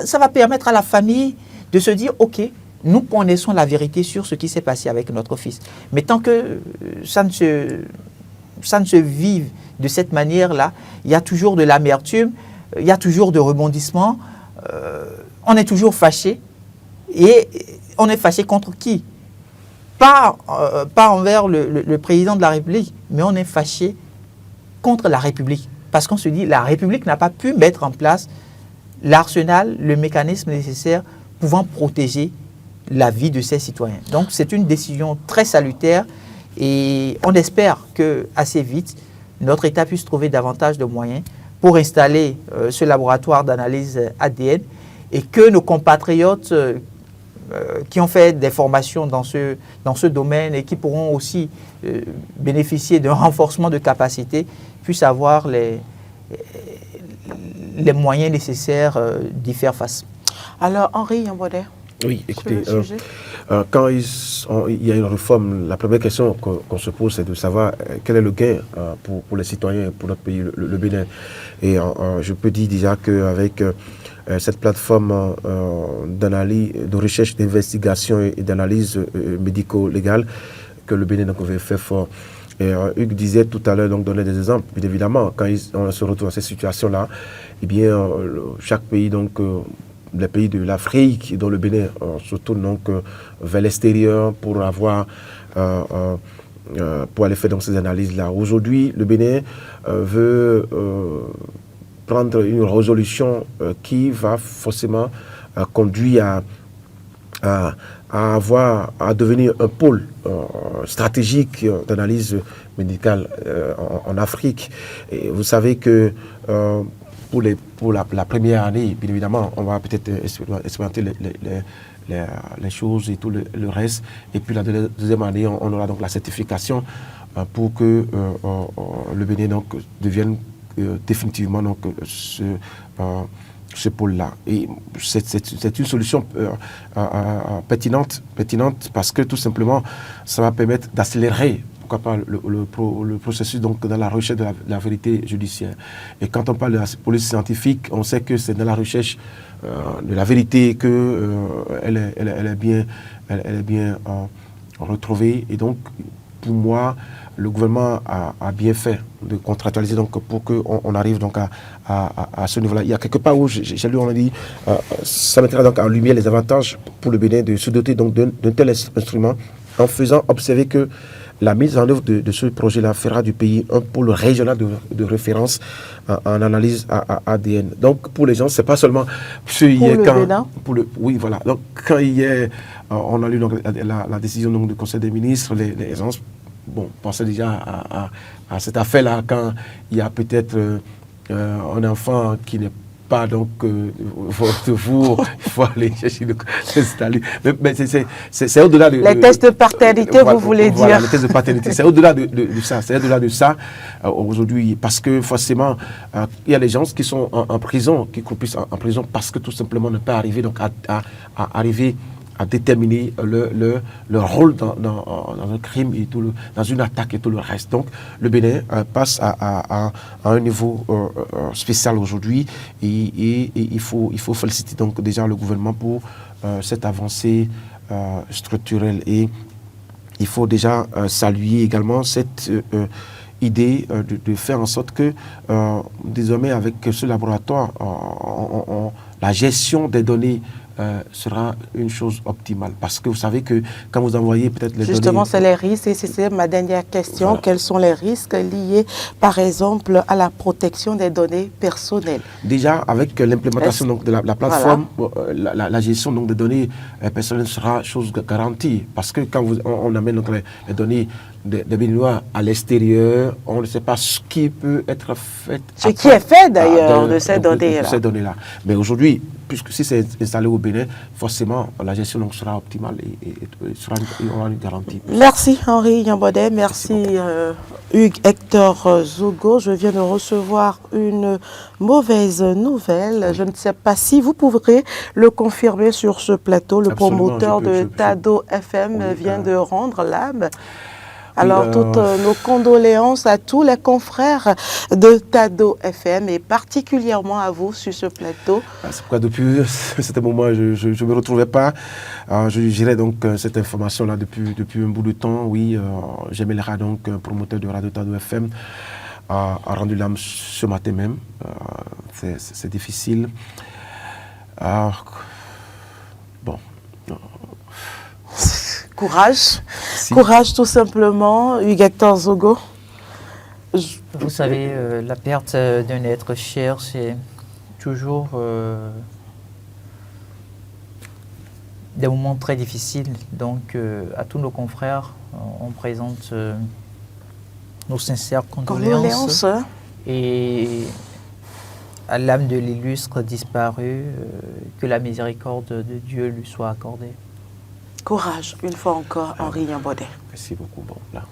Ça va permettre à la famille de se dire, OK, nous connaissons la vérité sur ce qui s'est passé avec notre fils. Mais tant que ça ne se vive de cette manière-là, il y a toujours de l'amertume, il y a toujours de rebondissements, on est toujours fâché. Et on est fâché contre qui? Pas envers le président de la République, mais on est fâché contre la République. Parce qu'on se dit, la République n'a pas pu mettre en place l'arsenal, le mécanisme nécessaire pouvant protéger la vie de ses citoyens. Donc c'est une décision très salutaire et on espère que assez vite, notre État puisse trouver davantage de moyens pour installer ce laboratoire d'analyse ADN et que nos compatriotes qui ont fait des formations dans ce domaine et qui pourront aussi bénéficier d'un renforcement de capacité puissent avoir les moyens nécessaires d'y faire face. Alors, Henri Yambodé. Oui, écoutez, quand il y a une réforme, la première question qu'on se pose, c'est de savoir quel est le gain pour les citoyens, pour notre pays, le Bénin. Et je peux dire déjà qu'avec cette plateforme d'analyse, de recherche, d'investigation et d'analyse médico-légale que le Bénin avait fait fort. Et Hugues disait tout à l'heure, donc donnait des exemples. Bien évidemment, quand on se retrouve dans cette situation-là, eh bien, chaque pays, donc, les pays de l'Afrique, dont le Bénin, se tourne donc vers l'extérieur pour avoir, pour aller faire donc ces analyses-là. Aujourd'hui, le Bénin veut prendre une résolution qui va forcément conduire à devenir un pôle stratégique d'analyse médicale en Afrique. Et vous savez que pour la première année, bien évidemment, on va peut-être expérimenter les choses et tout le reste. Et puis la deuxième année, on aura donc la certification pour que le Bénin donc, devienne définitivement donc, ce pôle-là. Et c'est une solution pertinente parce que tout simplement, ça va permettre d'accélérer, pourquoi pas, le processus donc, dans la recherche de la vérité judiciaire. Et quand on parle de la police scientifique, on sait que c'est dans la recherche de la vérité qu'elle est bien retrouvée. Et donc, pour moi, le gouvernement a bien fait de contractualiser donc, pour qu'on arrive donc à ce niveau-là. Il y a quelque part où j'ai lu, on a dit, ça mettra donc en lumière les avantages pour le Bénin de se doter donc d'un tel instrument en faisant observer que la mise en œuvre de ce projet-là fera du pays un pôle régional de référence en analyse ADN. Donc pour les gens, c'est pas seulement oui, voilà. Donc quand hier on a lu donc, la décision donc, du Conseil des ministres, les gens pensaient déjà à cette affaire-là quand il y a peut-être un enfant qui n'est pas donc de vous, il faut aller chercher mais c'est au-delà de les tests de paternité, vous voulez dire. Les tests de paternité, c'est au-delà de ça, c'est au-delà de ça aujourd'hui, parce que forcément il y a des gens qui sont en prison, qui croupissent en prison parce que tout simplement ne peuvent pas arriver donc à arriver à déterminer leur rôle dans un crime et tout dans une attaque et tout le reste. Donc le Bénin passe à un niveau spécial aujourd'hui et il faut féliciter donc déjà le gouvernement pour cette avancée structurelle, et il faut déjà saluer également cette idée de faire en sorte que désormais avec ce laboratoire la gestion des données sera une chose optimale. Parce que vous savez que quand vous envoyez peut-être les données... Justement, c'est les risques, et c'est ma dernière question. Voilà. Quels sont les risques liés, par exemple, à la protection des données personnelles? Déjà, avec l'implémentation donc, de la plateforme, voilà. la gestion donc, des données personnelles sera chose garantie. Parce que quand on amène donc, les données des Béninois à l'extérieur, on ne sait pas ce qui peut être fait. Ce qui est fait d'ailleurs de ces données-là. Mais aujourd'hui, puisque si c'est installé au Bénin, forcément, la gestion donc, sera optimale et aura une garantie. Merci Henri Yambodé, merci Hugues Hector Zogo. Je viens de recevoir une mauvaise nouvelle. Oui. Je ne sais pas si vous pourrez le confirmer sur ce plateau. Le promoteur de Tado FM vient de rendre l'âme. Alors, toutes nos condoléances à tous les confrères de Tado FM et particulièrement à vous sur ce plateau. C'est pourquoi depuis ce moment, je ne me retrouvais pas. Je gérais donc cette information-là depuis un bout de temps. Oui, Jemelera, donc promoteur de Radio Tado FM, a rendu l'âme ce matin même. C'est difficile. Bon. Courage. Si. Courage tout simplement, Hugues Hector Zogo. Vous savez, la perte d'un être cher, c'est toujours des moments très difficiles. Donc, à tous nos confrères, on présente nos sincères condoléances. Et à l'âme de l'illustre disparu, que la miséricorde de Dieu lui soit accordée. Courage, une fois encore, Henri Yambodé. Merci beaucoup. Bon, là.